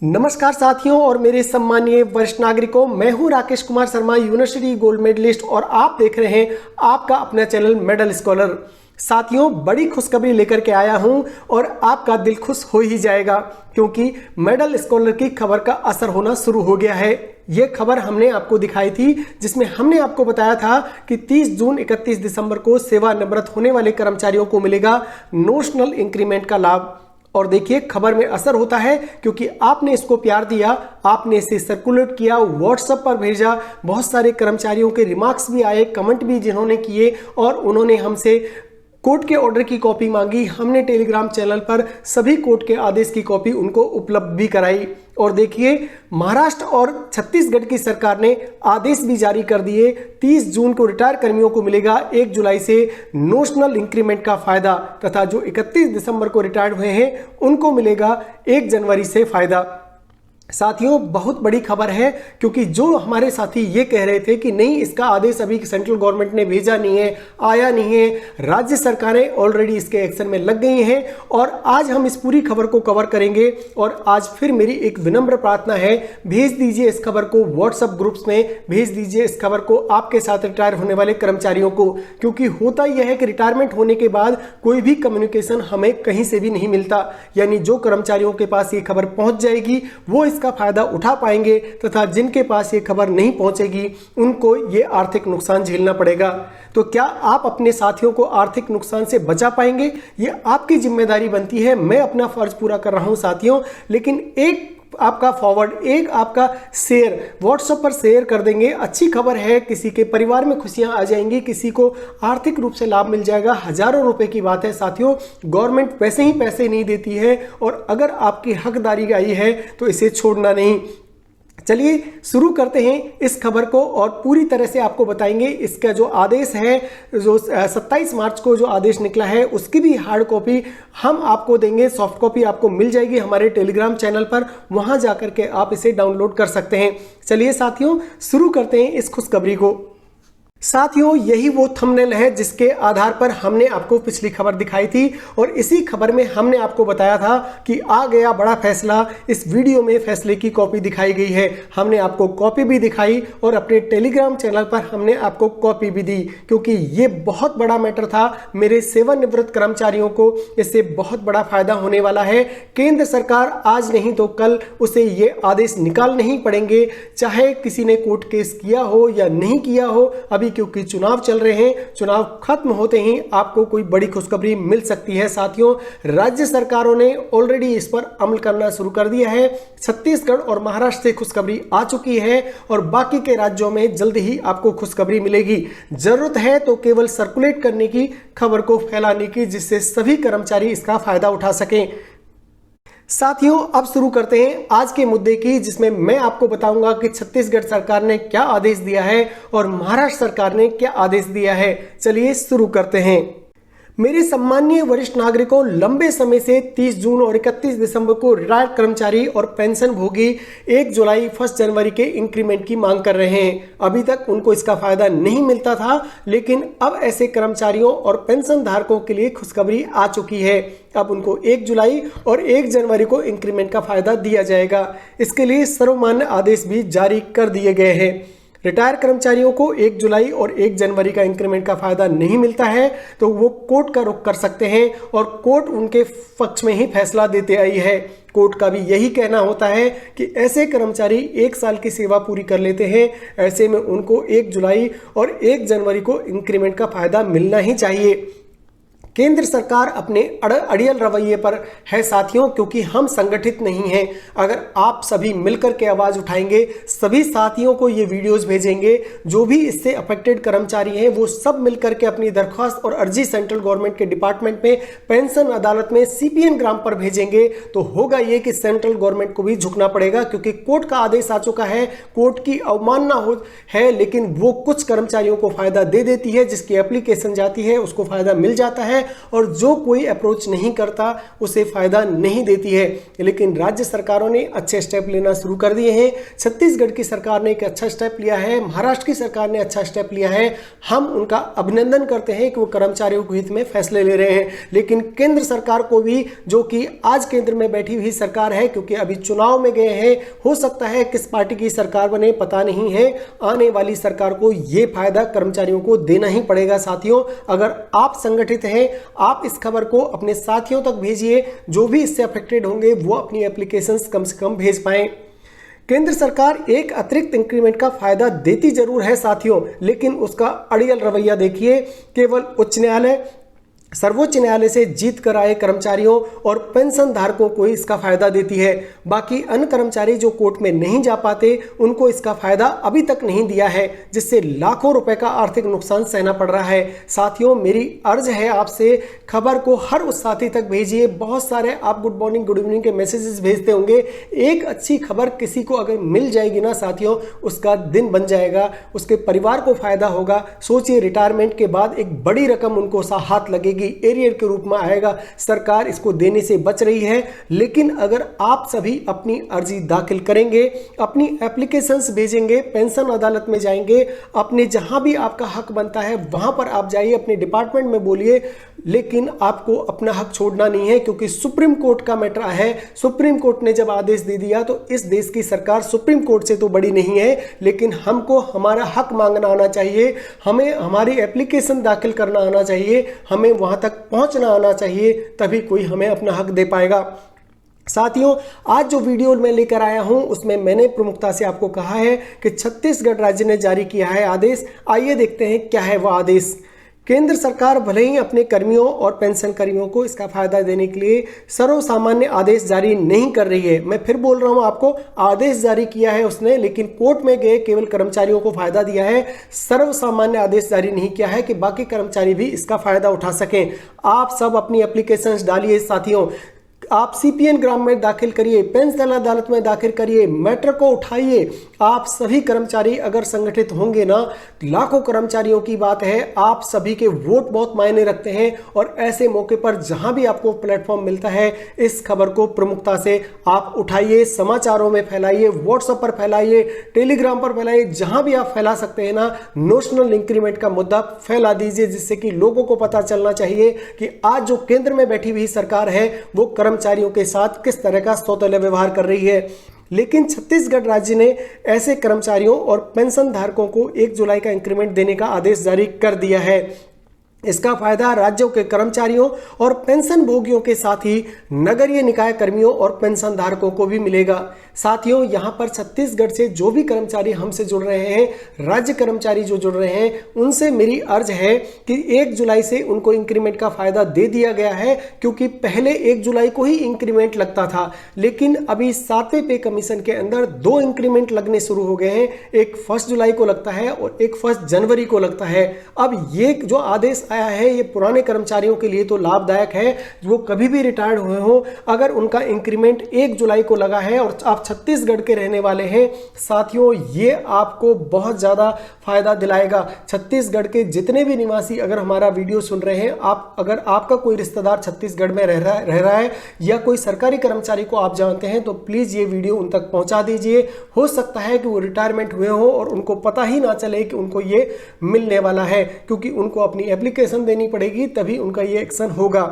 नमस्कार साथियों और मेरे सम्मानीय वरिष्ठ नागरिकों, मैं हूं Rakesh Kumar Sharma, university gold medalist और आप देख रहे हैं आपका अपना चैनल मेडल स्कॉलर। साथियों, बड़ी खुशखबरी लेकर के आया हूं और आपका दिल खुश हो ही जाएगा क्योंकि मेडल स्कॉलर की खबर का असर होना शुरू हो गया है। ये खबर हमने आपको दिखाई थी जिसमें हमने आपको बताया था कि 30 जून 31 दिसंबर को सेवानिवृत्त होने वाले कर्मचारियों को मिलेगा नोशनल इंक्रीमेंट का लाभ। और देखिए, खबर में असर होता है क्योंकि आपने इसको प्यार दिया, आपने इसे सर्कुलेट किया, व्हाट्सएप पर भेजा, बहुत सारे कर्मचारियों के रिमार्क्स भी आए, कमेंट भी जिन्होंने किए और उन्होंने हमसे कोर्ट के ऑर्डर की कॉपी मांगी। हमने टेलीग्राम चैनल पर सभी कोर्ट के आदेश की कॉपी उनको उपलब्ध भी कराई। और देखिए, महाराष्ट्र और छत्तीसगढ़ की सरकार ने आदेश भी जारी कर दिए। 30 जून को रिटायर कर्मियों को मिलेगा 1 जुलाई से नोशनल इंक्रीमेंट का फायदा तथा जो 31 दिसंबर को रिटायर्ड हुए हैं उनको मिलेगा 1 जनवरी से फायदा। साथियों, बहुत बड़ी खबर है क्योंकि जो हमारे साथी ये कह रहे थे कि नहीं, इसका आदेश अभी सेंट्रल गवर्नमेंट ने भेजा नहीं है, आया नहीं है, राज्य सरकारें ऑलरेडी इसके एक्शन में लग गई हैं और आज हम इस पूरी खबर को कवर करेंगे। और आज फिर मेरी एक विनम्र प्रार्थना है, भेज दीजिए इस खबर को व्हाट्सएप ग्रुप्स में, भेज दीजिए इस खबर को आपके साथ रिटायर होने वाले कर्मचारियों को, क्योंकि होता यह है कि रिटायरमेंट होने के बाद कोई भी कम्युनिकेशन हमें कहीं से भी नहीं मिलता। यानी जो कर्मचारियों के पास ये खबर पहुंच जाएगी वो इसका फायदा उठा पाएंगे तथा जिनके पास ये खबर नहीं पहुंचेगी उनको ये आर्थिक नुकसान झेलना पड़ेगा। तो क्या आप अपने साथियों को आर्थिक नुकसान से बचा पाएंगे? ये आपकी जिम्मेदारी बनती है। मैं अपना फर्ज पूरा कर रहा हूं साथियों, लेकिन एक आपका फॉरवर्ड, एक आपका शेयर व्हाट्सएप पर शेयर कर देंगे, अच्छी खबर है, किसी के परिवार में खुशियां आ जाएंगी, किसी को आर्थिक रूप से लाभ मिल जाएगा। हजारों रुपए की बात है साथियों, गवर्नमेंट वैसे ही पैसे नहीं देती है और अगर आपकी हकदारी आई है तो इसे छोड़ना नहीं। चलिए शुरू करते हैं इस खबर को और पूरी तरह से आपको बताएंगे इसका जो आदेश है, जो 27 मार्च को जो आदेश निकला है उसकी भी हार्ड कॉपी हम आपको देंगे। सॉफ्ट कॉपी आपको मिल जाएगी हमारे टेलीग्राम चैनल पर, वहां जाकर के आप इसे डाउनलोड कर सकते हैं। चलिए साथियों, शुरू करते हैं इस खुशखबरी को। साथियों, यही वो थंबनेल है जिसके आधार पर हमने आपको पिछली खबर दिखाई थी और इसी खबर में हमने आपको बताया था कि आ गया बड़ा फैसला। इस वीडियो में फैसले की कॉपी दिखाई गई है। हमने आपको कॉपी भी दिखाई और अपने टेलीग्राम चैनल पर हमने आपको कॉपी भी दी क्योंकि ये बहुत बड़ा मैटर था। मेरे सेवानिवृत्त कर्मचारियों को इससे बहुत बड़ा फायदा होने वाला है। केंद्र सरकार आज नहीं तो कल उसे ये आदेश निकालने ही पड़ेंगे, चाहे किसी ने कोर्ट केस किया हो या नहीं किया हो। अभी क्योंकि चुनाव चल रहे हैं, चुनाव खत्म होते ही आपको कोई बड़ी खुशखबरी मिल सकती है। साथियों, राज्य सरकारों ने ऑलरेडी इस पर अमल करना शुरू कर दिया है। छत्तीसगढ़ और महाराष्ट्र से खुशखबरी आ चुकी है और बाकी के राज्यों में जल्द ही आपको खुशखबरी मिलेगी। जरूरत है तो केवल सर्कुलेट करने की, खबर को फैलाने की, जिससे सभी कर्मचारी इसका फायदा उठा सकें। साथियों, अब शुरू करते हैं आज के मुद्दे की, जिसमें मैं आपको बताऊंगा कि छत्तीसगढ़ सरकार ने क्या आदेश दिया है और महाराष्ट्र सरकार ने क्या आदेश दिया है। चलिए शुरू करते हैं। मेरे सम्मानीय वरिष्ठ नागरिकों, लंबे समय से 30 जून और 31 दिसंबर को रिटायर्ड कर्मचारी और पेंशन भोगी 1 जुलाई 1 जनवरी के इंक्रीमेंट की मांग कर रहे हैं। अभी तक उनको इसका फायदा नहीं मिलता था, लेकिन अब ऐसे कर्मचारियों और पेंशन धारकों के लिए खुशखबरी आ चुकी है। अब उनको 1 जुलाई और 1 जनवरी को इंक्रीमेंट का फायदा दिया जाएगा। इसके लिए सर्वमान्य आदेश भी जारी कर दिए गए हैं। रिटायर कर्मचारियों को 1 जुलाई और 1 जनवरी का इंक्रीमेंट का फायदा नहीं मिलता है तो वो कोर्ट का रुख कर सकते हैं और कोर्ट उनके पक्ष में ही फैसला देते आई है। कोर्ट का भी यही कहना होता है कि ऐसे कर्मचारी 1 साल की सेवा पूरी कर लेते हैं, ऐसे में उनको 1 जुलाई और 1 जनवरी को इंक्रीमेंट का फायदा मिलना ही चाहिए। केंद्र सरकार अपने अड़ियल रवैये पर है साथियों, क्योंकि हम संगठित नहीं हैं। अगर आप सभी मिलकर के आवाज उठाएंगे, सभी साथियों को ये वीडियोस भेजेंगे, जो भी इससे अफेक्टेड कर्मचारी हैं वो सब मिलकर के अपनी दरख्वास्त और अर्जी सेंट्रल गवर्नमेंट के डिपार्टमेंट में, पेंशन अदालत में, CPN ग्राम पर भेजेंगे, तो होगा ये कि सेंट्रल गवर्नमेंट को भी झुकना पड़ेगा क्योंकि कोर्ट का आदेश आ चुका है। कोर्ट की अवमानना है, लेकिन वो कुछ कर्मचारियों को फायदा दे देती है, जिसकी एप्लीकेशन जाती है उसको फायदा मिल जाता है और जो कोई अप्रोच नहीं करता उसे फायदा नहीं देती है। लेकिन राज्य सरकारों ने अच्छे स्टेप लेना शुरू कर दिए हैं। छत्तीसगढ़ की सरकार ने एक अच्छा स्टेप लिया है, महाराष्ट्र की सरकार ने अच्छा स्टेप लिया है। हम उनका अभिनंदन करते हैं कि वो कर्मचारियों के हित में फैसले ले रहे हैं। लेकिन केंद्र सरकार को भी, जो कि आज केंद्र में बैठी हुई सरकार है, क्योंकि अभी चुनाव में गए हैं, हो सकता है किस पार्टी की सरकार बने पता नहीं है, आने वाली सरकार को यह फायदा कर्मचारियों को देना ही पड़ेगा। साथियों, अगर आप संगठित हैं, आप इस खबर को अपने साथियों तक भेजिए, जो भी इससे अफेक्टेड होंगे वो अपनी एप्लीकेशंस कम से कम भेज पाएं। केंद्र सरकार एक अतिरिक्त इंक्रीमेंट का फायदा देती जरूर है साथियों, लेकिन उसका अड़ियल रवैया देखिए। केवल उच्च न्यायालय, सर्वोच्च न्यायालय से जीत कर आए कर्मचारियों और पेंशन धारकों को इसका फायदा देती है। बाकी अन्य कर्मचारी जो कोर्ट में नहीं जा पाते, उनको इसका फायदा अभी तक नहीं दिया है, जिससे लाखों रुपए का आर्थिक नुकसान सहना पड़ रहा है। साथियों, मेरी अर्ज है आपसे, खबर को हर उस साथी तक भेजिए। बहुत सारे आप गुड मॉर्निंग, गुड इवनिंग के मैसेजेस भेजते होंगे। एक अच्छी खबर किसी को अगर मिल जाएगी ना साथियों, उसका दिन बन जाएगा, उसके परिवार को फायदा होगा। सोचिए, रिटायरमेंट के बाद एक बड़ी रकम उनको हाथ लगेगी, एरियर के रूप में आएगा। सरकार इसको देने से बच रही है। लेकिन अगर आप सभी अपनी अर्जी दाखिल करेंगे, अपनी एप्लीकेशंस भेजेंगे, पेंशन अदालत में जाएंगे, अपने जहां भी आपका हक बनता है वहां पर आप जाइए, अपने डिपार्टमेंट में बोलिए, लेकिन आपको अपना हक छोड़ना नहीं है, क्योंकि सुप्रीम कोर्ट का मैटर है। सुप्रीम कोर्ट ने जब आदेश दे दिया तो इस देश की सरकार सुप्रीम कोर्ट से तो बड़ी नहीं है, लेकिन हमको हमारा हक मांगना आना चाहिए, हमें हमारी एप्लीकेशन दाखिल करना आना चाहिए, हमें वहां तक पहुंचना आना चाहिए, तभी कोई हमें अपना हक दे पाएगा। साथियों, आज जो वीडियो मैं लेकर आया हूं उसमें मैंने प्रमुखता से आपको कहा है कि छत्तीसगढ़ राज्य ने जारी किया है आदेश। आइए देखते हैं क्या है वह आदेश। केंद्र सरकार भले ही अपने कर्मियों और पेंशन कर्मियों को इसका फायदा देने के लिए सर्वसामान्य आदेश जारी नहीं कर रही है। मैं फिर बोल रहा हूं आपको, आदेश जारी किया है उसने, लेकिन कोर्ट में गए केवल कर्मचारियों को फायदा दिया है। सर्वसामान्य आदेश जारी नहीं किया है कि बाकी कर्मचारी भी इसका फायदा उठा सकें। आप सब अपनी एप्लीकेशंस डालिए साथियों, आप सीपीएन ग्राम में दाखिल करिए, पेंशन अदालत में दाखिल करिए, मैटर को उठाइए। आप सभी कर्मचारी अगर संगठित होंगे ना, लाखों कर्मचारियों की बात है, आप सभी के वोट बहुत मायने रखते हैं। और ऐसे मौके पर जहां भी आपको प्लेटफॉर्म मिलता है, इस खबर को प्रमुखता से आप उठाइए, समाचारों में फैलाइए, व्हाट्सएप पर फैलाइए, टेलीग्राम पर फैलाइए, जहां भी आप फैला सकते हैं ना, नोशनल इंक्रीमेंट का मुद्दा फैला दीजिए, जिससे कि लोगों को पता चलना चाहिए कि आज जो केंद्र में बैठी हुई सरकार है वो कर्मचारियों के साथ किस तरह का सौतेला व्यवहार कर रही है। लेकिन छत्तीसगढ़ राज्य ने ऐसे कर्मचारियों और पेंशन धारकों को 1 जुलाई का इंक्रीमेंट देने का आदेश जारी कर दिया है। इसका फायदा राज्यों के कर्मचारियों और पेंशन भोगियों के साथ ही नगरीय निकाय कर्मियों और पेंशन धारकों को भी मिलेगा। साथियों, यहां पर छत्तीसगढ़ से जो भी कर्मचारी हमसे जुड़ रहे हैं, राज्य कर्मचारी जो जुड़ रहे हैं, उनसे मेरी अर्ज है कि 1 जुलाई से उनको इंक्रीमेंट का फायदा दे दिया गया है, क्योंकि पहले 1 जुलाई को ही इंक्रीमेंट लगता था। लेकिन अभी 7वें पे कमीशन के अंदर 2 इंक्रीमेंट लगने शुरू हो गए हैं। एक 1 जुलाई को लगता है और एक 1 जनवरी को लगता है। अब ये जो आदेश आया है, ये पुराने कर्मचारियों के लिए तो लाभदायक है, वो कभी भी रिटायर्ड हुए हो, अगर उनका इंक्रीमेंट 1 जुलाई को लगा है और आप छत्तीसगढ़ के रहने वाले हैं, साथियों, ये आपको बहुत ज्यादा फायदा दिलाएगा। छत्तीसगढ़ के जितने भी निवासी अगर हमारा वीडियो सुन रहे हैं, आप अगर आपका कोई रिश्तेदार छत्तीसगढ़ में रह रहा है या कोई सरकारी कर्मचारी को आप जानते हैं, तो प्लीज ये वीडियो उन तक पहुंचा दीजिए। हो सकता है कि वो रिटायरमेंट हुए हो और उनको पता ही ना चले कि उनको ये मिलने वाला है, क्योंकि उनको अपनी एप्लीकेशन देनी पड़ेगी, तभी उनका ये एक्शन होगा।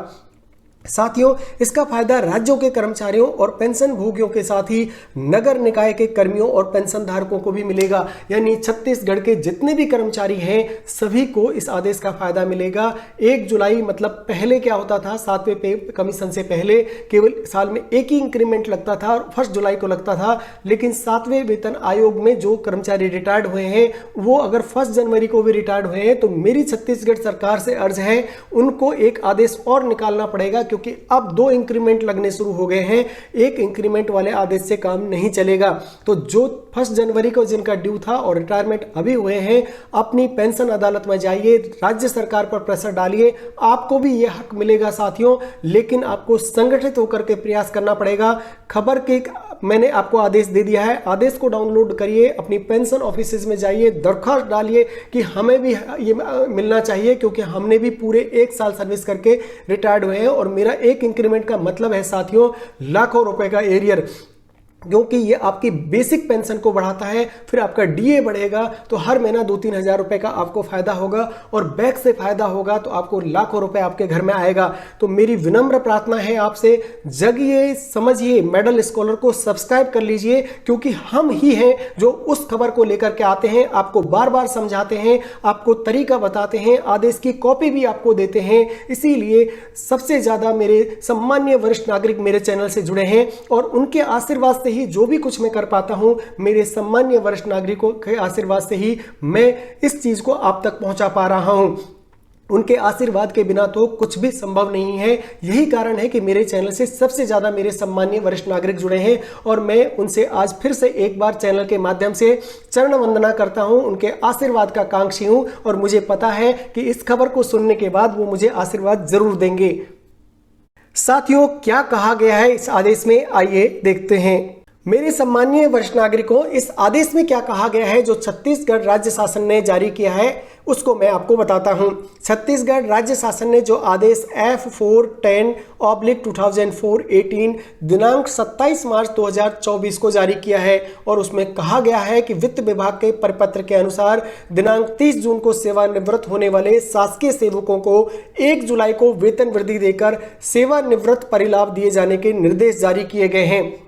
साथियों, इसका फायदा राज्यों के कर्मचारियों और पेंशन भोगियों के साथ ही नगर निकाय के कर्मियों और पेंशन धारकों को भी मिलेगा। यानी छत्तीसगढ़ के जितने भी कर्मचारी हैं, सभी को इस आदेश का फायदा मिलेगा। 1 जुलाई मतलब पहले क्या होता था, 7वें पे कमीशन से पहले केवल साल में एक ही इंक्रीमेंट लगता था और 1 जुलाई को लगता था। लेकिन 7वें वेतन आयोग में जो कर्मचारी रिटायर्ड हुए हैं, वो अगर 1 जनवरी को भी रिटायर्ड हुए हैं, तो मेरी छत्तीसगढ़ सरकार से अर्ज है, उनको एक आदेश और निकालना पड़ेगा, क्योंकि अब 2 इंक्रीमेंट लगने शुरू हो गए हैं। एक इंक्रीमेंट वाले आदेश से काम नहीं चलेगा। तो जो 1 जनवरी को जिनका ड्यू था और रिटायरमेंट अभी हुए हैं, अपनी पेंशन अदालत में जाइए, राज्य सरकार पर प्रेशर डालिए, आपको भी यह हक मिलेगा साथियों। लेकिन आपको संगठित होकर के प्रयास करना पड़ेगा। खबर के मैंने आपको आदेश दे दिया है, आदेश को डाउनलोड करिए, अपनी पेंशन ऑफिसेज में जाइए, दरख्वास्त डालिए कि हमें भी ये मिलना चाहिए, क्योंकि हमने भी पूरे 1 साल सर्विस करके रिटायर्ड हुए हैं और मेरा एक इंक्रीमेंट का मतलब है साथियों लाखों रुपए का एरियर, क्योंकि ये आपकी बेसिक पेंशन को बढ़ाता है, फिर आपका डीए बढ़ेगा तो हर महीना 2-3 हज़ार रुपए का आपको फायदा होगा और बैक से फायदा होगा तो आपको लाखों रुपए आपके घर में आएगा। तो मेरी विनम्र प्रार्थना है आपसे, जगिए, समझिए, मेडल स्कॉलर को सब्सक्राइब कर लीजिए, क्योंकि हम ही हैं जो उस खबर को लेकर के आते हैं, आपको बार बार समझाते हैं, आपको तरीका बताते हैं, आदेश की कॉपी भी आपको देते हैं। इसीलिए सबसे ज्यादा मेरे सम्मानीय वरिष्ठ नागरिक मेरे चैनल से जुड़े हैं और उनके आशीर्वाद से ही जो भी कुछ मैं कर पाता हूं, मेरे सम्मानीय वरिष्ठ नागरिकों के आशीर्वाद से ही मैं इस चीज को आप तक पहुंचा पा रहा हूं। उनके आशीर्वाद के बिना तो कुछ भी संभव नहीं है। यही कारण है कि मेरे चैनल से सबसे ज्यादा मेरे सम्मानीय वरिष्ठ नागरिक जुड़े हैं और मैं उनसे आज फिर से एक बार चैनल के माध्यम से चरण वंदना करता हूं, उनके आशीर्वाद का कांक्षी हूं और मुझे पता है कि इस खबर को सुनने के बाद वो मुझे आशीर्वाद जरूर देंगे। साथियों, क्या कहा गया है इस आदेश में, आइए देखते हैं। मेरे सम्मानीय वरिष्ठ नागरिकों, इस आदेश में क्या कहा गया है जो छत्तीसगढ़ राज्य शासन ने जारी किया है उसको मैं आपको बताता हूं। छत्तीसगढ़ राज्य शासन ने जो आदेश F410/2004-18 दिनांक 27 मार्च 2024 को जारी किया है और उसमें कहा गया है कि वित्त विभाग के परिपत्र के अनुसार दिनांक 30 जून को सेवानिवृत्त होने वाले शासकीय सेवकों को 1 जुलाई को वेतन वृद्धि देकर सेवानिवृत्त परिलाभ दिए जाने के निर्देश जारी किए गए हैं।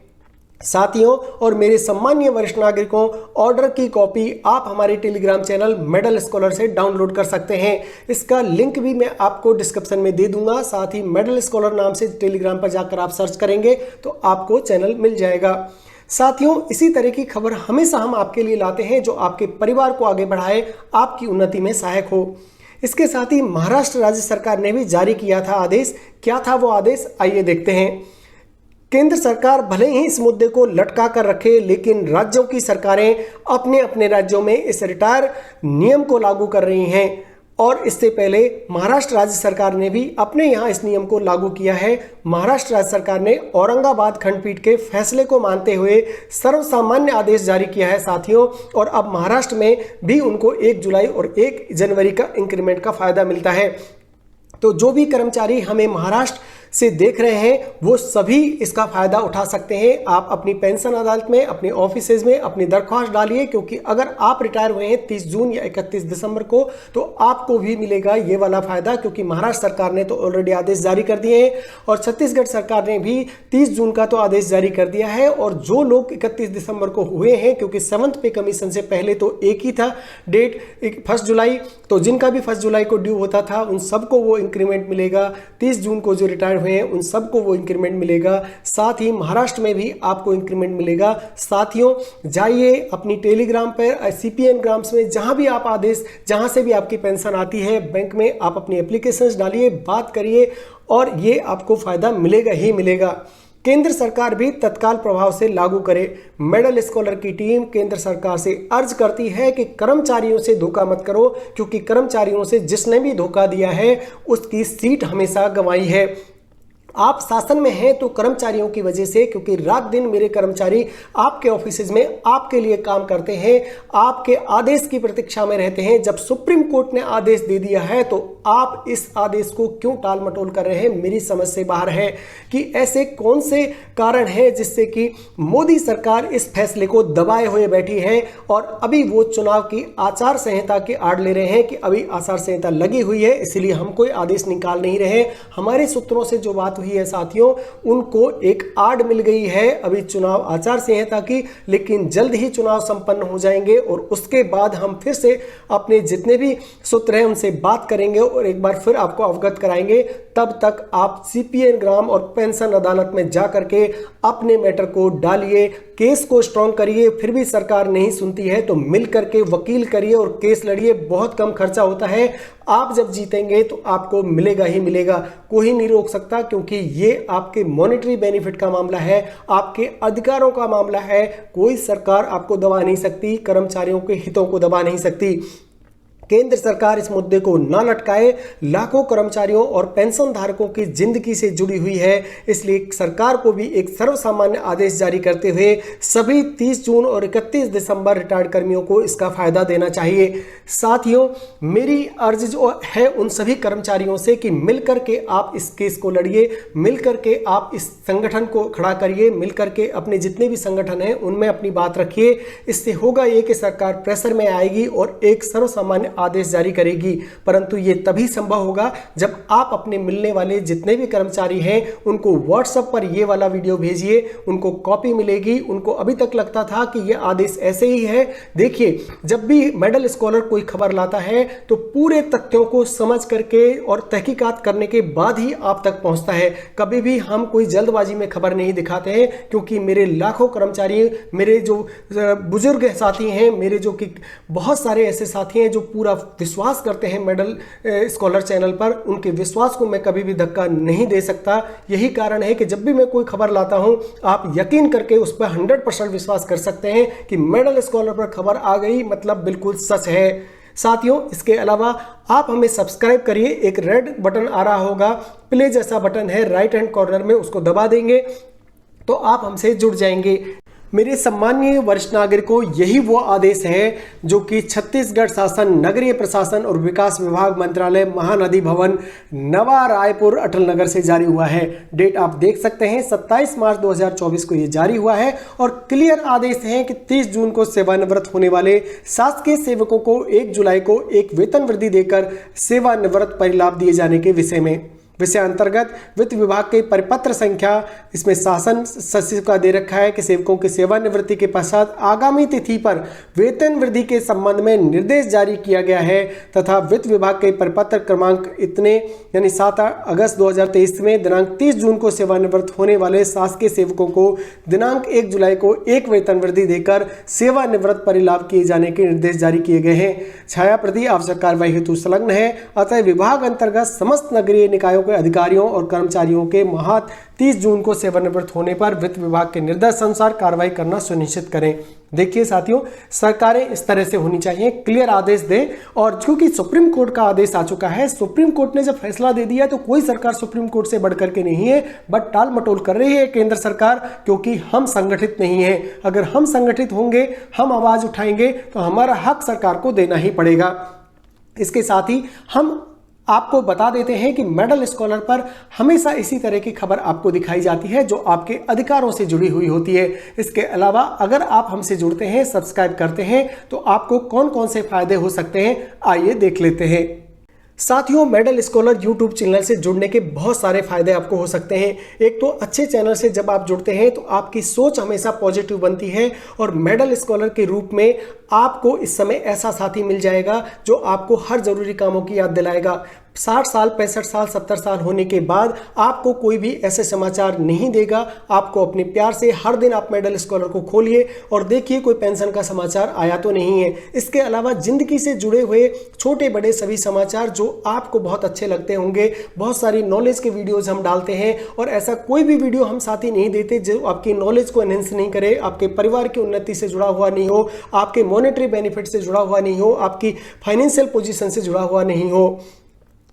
साथियों और मेरे सम्मानीय वरिष्ठ नागरिकों, ऑर्डर की कॉपी आप हमारे टेलीग्राम चैनल मेडल स्कॉलर से डाउनलोड कर सकते हैं। इसका लिंक भी मैं आपको डिस्क्रिप्शन में दे दूंगा। साथ ही मेडल स्कॉलर नाम से टेलीग्राम पर जाकर आप सर्च करेंगे तो आपको चैनल मिल जाएगा। साथियों, इसी तरह की खबर हमेशा हम आपके लिए लाते हैं जो आपके परिवार को आगे बढ़ाए, आपकी उन्नति में सहायक हो। इसके साथ ही महाराष्ट्र राज्य सरकार ने भी जारी किया था आदेश। क्या था वो आदेश, आइए देखते हैं। केंद्र सरकार भले ही इस मुद्दे को लटका कर रखे, लेकिन राज्यों की सरकारें अपने अपने राज्यों में इस रिटायर नियम को लागू कर रही हैं और इससे पहले महाराष्ट्र राज्य सरकार ने भी अपने यहाँ इस नियम को लागू किया है। महाराष्ट्र राज्य सरकार ने औरंगाबाद खंडपीठ के फैसले को मानते हुए सर्वसामान्य आदेश जारी किया है साथियों, और अब महाराष्ट्र में भी उनको 1 जुलाई और 1 जनवरी का इंक्रीमेंट का फायदा मिलता है। तो जो भी कर्मचारी हमें महाराष्ट्र से देख रहे हैं वो सभी इसका फायदा उठा सकते हैं। आप अपनी पेंशन अदालत में, अपने ऑफिसेज में अपनी दरख्वास्त डालिए, क्योंकि अगर आप रिटायर हुए हैं 30 जून या 31 दिसंबर को तो आपको भी मिलेगा ये वाला फायदा, क्योंकि महाराष्ट्र सरकार ने तो ऑलरेडी आदेश जारी कर दिए हैं और छत्तीसगढ़ सरकार ने भी 30 जून का तो आदेश जारी कर दिया है। और जो लोग 31 दिसंबर को हुए हैं, क्योंकि 7th पे कमीशन से पहले तो एक ही था डेट 1 जुलाई, तो जिनका भी 1 जुलाई को ड्यू होता था उन सबको वो इंक्रीमेंट मिलेगा। 30 जून को जो रिटायर हुए हैं उन सबको वो इंक्रीमेंट मिलेगा। साथ ही महाराष्ट्र में भी आपको इंक्रीमेंट मिलेगा। साथियों, जाइए अपनी टेलीग्राम पर, CPN ग्राम्स में, जहां भी आप आदेश, जहां से भी आपकी पेंशन आती है बैंक में, आप अपनी एप्लीकेशंस डालिए, बात करिए और ये आपको फायदा मिलेगा ही मिलेगा। केंद्र सरकार भी तत्काल प्रभाव से लागू करे। मेडल स्कॉलर की टीम केंद्र सरकार से अर्ज करती है कि कर्मचारियों से धोखा मत करो, क्योंकि कर्मचारियों से जिसने भी धोखा दिया है उसकी सीट हमेशा गंवाई है। आप शासन में हैं तो कर्मचारियों की वजह से, क्योंकि रात दिन मेरे कर्मचारी आपके ऑफिसेज में आपके लिए काम करते हैं, आपके आदेश की प्रतीक्षा में रहते हैं। जब सुप्रीम कोर्ट ने आदेश दे दिया है तो आप इस आदेश को क्यों टाल मटोल कर रहे हैं, मेरी समझ से बाहर है कि ऐसे कौन से कारण हैं जिससे कि मोदी सरकार इस फैसले को दबाए हुए बैठी है और अभी वो चुनाव की आचार संहिता की आड़ ले रहे हैं कि अभी आचार संहिता लगी हुई है इसलिए हम कोई आदेश निकाल नहीं रहे। हमारे सूत्रों से जो बात है साथियों, उनको एक आड़ मिल गई है अभी चुनाव आचार संहिता की, लेकिन जल्द ही चुनाव संपन्न हो जाएंगे और उसके बाद हम फिर से अपने जितने भी सूत्र हैं उनसे बात करेंगे और एक बार फिर आपको अवगत कराएंगे। तब तक आप CPN ग्राम और पेंशन अदालत में जा करके अपने मैटर को डालिए, केस को स्ट्रॉन्ग करिए। फिर भी सरकार नहीं सुनती है तो मिल करके वकील करिए और केस लड़िए, बहुत कम खर्चा होता है। आप जब जीतेंगे तो आपको मिलेगा ही मिलेगा, कोई नहीं रोक सकता, क्योंकि ये आपके मॉनेटरी बेनिफिट का मामला है, आपके अधिकारों का मामला है। कोई सरकार आपको दबा नहीं सकती, कर्मचारियों के हितों को दबा नहीं सकती। केंद्र सरकार इस मुद्दे को न लटकाए, लाखों कर्मचारियों और पेंशन धारकों की जिंदगी से जुड़ी हुई है। इसलिए सरकार को भी एक सर्वसामान्य आदेश जारी करते हुए सभी 30 जून और 31 दिसंबर रिटायर्ड कर्मियों को इसका फायदा देना चाहिए। साथियों, मेरी अर्ज जो है उन सभी कर्मचारियों से कि मिलकर के आप इस केस को लड़िए, मिलकर के आप इस संगठन को खड़ा करिए, मिलकर के अपने जितने भी संगठन हैं उनमें अपनी बात रखिए। इससे होगा ये कि सरकार प्रेशर में आएगी और एक सर्वसामान्य आदेश जारी करेगी, परंतु ये तभी संभव होगा जब आप अपने मिलने वाले जितने भी कर्मचारी हैं उनको व्हाट्सएप पर ये वाला वीडियो भेजिए, उनको कॉपी मिलेगी। उनको अभी तक लगता था कि ये आदेश ऐसे ही है। देखिए, जब भी मेडल स्कॉलर कोई खबर लाता है तो पूरे तथ्यों को समझ करके और तहकीकात करने के बाद ही आप तक पहुंचता है। कभी भी हम कोई जल्दबाजी में खबर नहीं दिखाते हैं, क्योंकि मेरे लाखों कर्मचारी, मेरे जो बुजुर्ग साथी हैं, मेरे जो कि बहुत सारे ऐसे साथी हैं जो पूरा विश्वास करते हैं मेडल स्कॉलर चैनल पर, उनके विश्वास को मैं कभी भी धक्का नहीं दे सकता। यही कारण है कि जब भी मैं कोई खबर लाता हूं आप यकीन करके उस पर 100% विश्वास कर सकते हैं कि मेडल स्कॉलर पर खबर आ गई मतलब बिल्कुल सच है। साथियों, इसके अलावा आप हमें सब्सक्राइब करिए। एक रेड बटन आ रहा होगा, प्ले जैसा बटन है राइट हैंड कॉर्नर में, उसको दबा देंगे तो आप हमसे जुड़ जाएंगे। मेरे सम्मानीय वरिष्ठ नागरिकों, यही वो आदेश है जो कि छत्तीसगढ़ शासन, नगरीय प्रशासन और विकास विभाग मंत्रालय, महानदी भवन, नवा रायपुर, अटल नगर से जारी हुआ है। डेट आप देख सकते हैं 27 मार्च 2024 को ये जारी हुआ है और क्लियर आदेश है कि 30 जून को सेवानिवृत्त होने वाले शासकीय सेवकों को 1 जुलाई को एक वेतन वृद्धि देकर सेवानिवृत्त परिलाभ दिए जाने के विषय अंतर्गत वित्त विभाग के परिपत्र संख्या, इसमें शासन सचिव का दे रखा है कि सेवकों की सेवानिवृत्ति के पश्चात आगामी तिथि पर वेतन वृद्धि के संबंध में निर्देश जारी किया गया है तथा वित्त विभाग के परिपत्र क्रमांक इतने यानी 7 अगस्त 2023 में दिनांक 30 जून को सेवानिवृत्त होने वाले शासकीय सेवकों को दिनांक 1 जुलाई को एक वेतन वृद्धि देकर सेवानिवृत्त परिलाभ किए जाने के निर्देश जारी किए गए हैं। छाया प्रति आवश्यक कार्रवाई हेतु संलग्न है, अतः विभाग अंतर्गत समस्त नगरीय निकायों के अधिकारियों और कर्मचारियों के महत 30 जून को सेवानिवृत्त होने पर वित्त विभाग के निर्देश अनुसार कार्रवाई करना सुनिश्चित करें। देखिए साथियों, सरकारें इस तरह से होनी चाहिए, क्लियर आदेश दें। और क्योंकि सुप्रीम कोर्ट का आदेश आ चुका है, सुप्रीम कोर्ट ने जब फैसला दे दिया तो कोई सरकार सुप्रीम कोर्ट से बढ़कर के नहीं है, बट टाल मटोल कर रही है केंद्र सरकार, क्योंकि हम संगठित नहीं है। अगर हम संगठित होंगे, हम आवाज उठाएंगे तो हमारा हक सरकार को देना ही पड़ेगा। इसके साथ ही हम आपको बता देते हैं कि मेडल स्कॉलर पर हमेशा इसी तरह की खबर आपको दिखाई जाती है जो आपके अधिकारों से जुड़ी हुई होती है। इसके अलावा अगर आप हमसे जुड़ते हैं, सब्सक्राइब करते हैं, तो आपको कौन कौन से फायदे हो सकते हैं, आइए देख लेते हैं। साथियों, मेडल स्कॉलर यूट्यूब चैनल से जुड़ने के बहुत सारे फायदे आपको हो सकते हैं। एक तो अच्छे चैनल से जब आप जुड़ते हैं तो आपकी सोच हमेशा पॉजिटिव बनती है और मेडल स्कॉलर के रूप में आपको इस समय ऐसा साथी मिल जाएगा जो आपको हर जरूरी कामों की याद दिलाएगा। 60 साल, 65 साल, 70 साल होने के बाद आपको कोई भी ऐसे समाचार नहीं देगा। आपको अपने प्यार से हर दिन आप मेडल स्कॉलर को खोलिए और देखिए कोई पेंशन का समाचार आया तो नहीं है। इसके अलावा जिंदगी से जुड़े हुए छोटे बड़े सभी समाचार जो आपको बहुत अच्छे लगते होंगे, बहुत सारी नॉलेज के वीडियोज हम डालते हैं और ऐसा कोई भी वीडियो हम साथी नहीं देते जो आपकी नॉलेज को एनहेंस नहीं करे, आपके परिवार की उन्नति से जुड़ा हुआ नहीं हो, आपके मॉनेटरी बेनिफिट से जुड़ा हुआ नहीं हो, आपकी फाइनेंशियल पोजीशन से जुड़ा हुआ नहीं हो।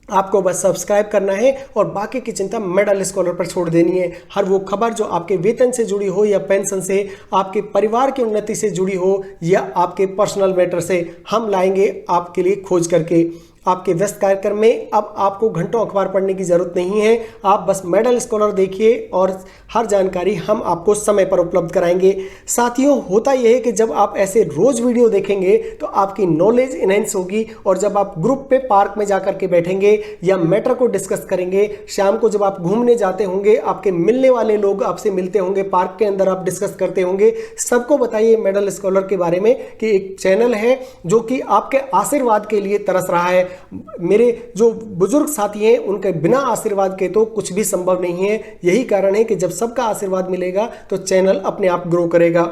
आपको बस सब्सक्राइब करना है और बाकी की चिंता मेडल स्कॉलर पर छोड़ देनी है। हर वो खबर जो आपके वेतन से जुड़ी हो या पेंशन से, आपके परिवार की उन्नति से जुड़ी हो या आपके पर्सनल मैटर से, हम लाएंगे आपके लिए खोज करके। आपके व्यस्त कार्यक्रम में अब आपको घंटों अखबार पढ़ने की जरूरत नहीं है। आप बस मेडल स्कॉलर देखिए और हर जानकारी हम आपको समय पर उपलब्ध कराएंगे। साथियों, होता यह है कि जब आप ऐसे रोज वीडियो देखेंगे तो आपकी नॉलेज इनहेंस होगी और जब आप ग्रुप पे पार्क में जाकर के बैठेंगे या मैटर को डिस्कस करेंगे, शाम को जब आप घूमने जाते होंगे, आपके मिलने वाले लोग आपसे मिलते होंगे, पार्क के अंदर आप डिस्कस करते होंगे, सबको बताइए मेडल स्कॉलर के बारे में कि एक चैनल है जो कि आपके आशीर्वाद के लिए तरस रहा है। मेरे जो बुजुर्ग साथी हैं उनके बिना आशीर्वाद के तो कुछ भी संभव नहीं है। यही कारण है कि जब सबका आशीर्वाद मिलेगा तो चैनल अपने आप ग्रो करेगा।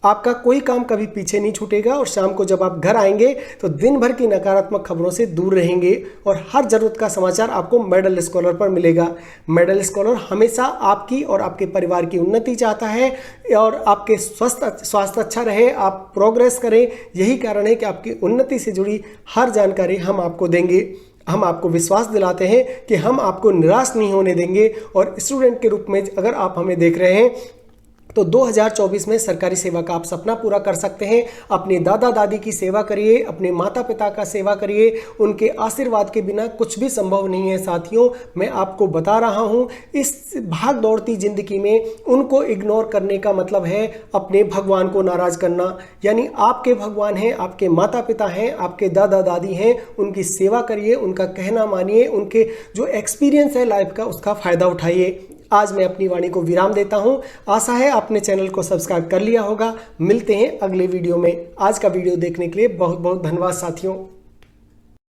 आपका कोई काम कभी पीछे नहीं छूटेगा और शाम को जब आप घर आएंगे तो दिन भर की नकारात्मक खबरों से दूर रहेंगे और हर जरूरत का समाचार आपको मेडल स्कॉलर पर मिलेगा। मेडल स्कॉलर हमेशा आपकी और आपके परिवार की उन्नति चाहता है और आपके स्वास्थ्य अच्छा रहे, आप प्रोग्रेस करें। यही कारण है कि आपकी उन्नति से जुड़ी हर जानकारी हम आपको देंगे। हम आपको विश्वास दिलाते हैं कि हम आपको निराश नहीं होने देंगे और स्टूडेंट के रूप में अगर आप हमें देख रहे हैं तो 2024 में सरकारी सेवा का आप सपना पूरा कर सकते हैं। अपने दादा दादी की सेवा करिए, अपने माता पिता का सेवा करिए, उनके आशीर्वाद के बिना कुछ भी संभव नहीं है। साथियों, मैं आपको बता रहा हूं, इस भाग दौड़ती जिंदगी में उनको इग्नोर करने का मतलब है अपने भगवान को नाराज करना। यानी आपके भगवान हैं, आपके माता पिता हैं, आपके दादा दादी हैं, उनकी सेवा करिए, उनका कहना मानिए, उनके जो एक्सपीरियंस है लाइफ का उसका फायदा उठाइए। आज मैं अपनी वाणी को विराम देता हूं। आशा है आपने चैनल को सब्सक्राइब कर लिया होगा। मिलते हैं अगले वीडियो में। आज का वीडियो देखने के लिए बहुत बहुत धन्यवाद साथियों।